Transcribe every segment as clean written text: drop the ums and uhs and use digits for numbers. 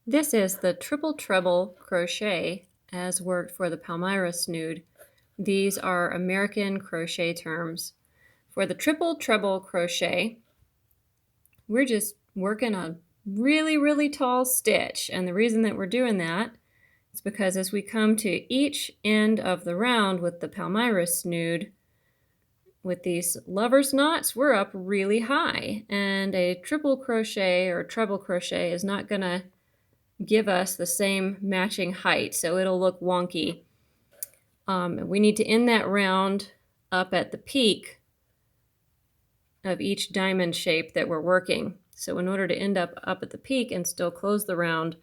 This is the triple treble crochet as worked for the Palmyra snood. These are American crochet terms. For the triple treble crochet, we're just working a really tall stitch. And the reason that we're doing that is because as we come to each end of the round with the Palmyra snood, with these lover's knots, we're up really high. And a triple crochet or treble crochet is not going to give us the same matching height, so it'll look wonky. We need to end that round up at the peak of each diamond shape that we're working. So in order to end up at the peak and still close the round,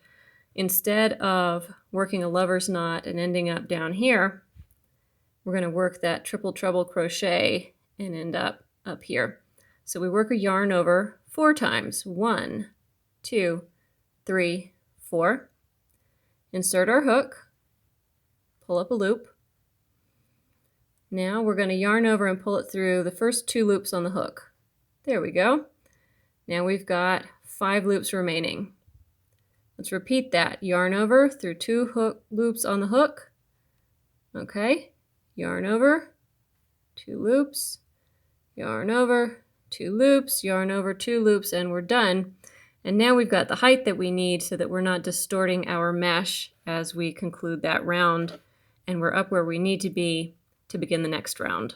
instead of working a lover's knot and ending up down here, we're going to work that triple treble crochet and end up here. So we work a yarn over 4 times. 1, 2, 3, 4. Insert our hook, pull up a loop. Now we're going to yarn over and pull it through the first 2 loops on the hook. There we go. Now we've got 5 loops remaining. Let's repeat that. Yarn over through 2 hook loops on the hook. Okay. Yarn over, 2 loops, yarn over, 2 loops, yarn over, 2 loops, and we're done. And now we've got the height that we need so that we're not distorting our mesh as we conclude that round, and we're up where we need to be to begin the next round.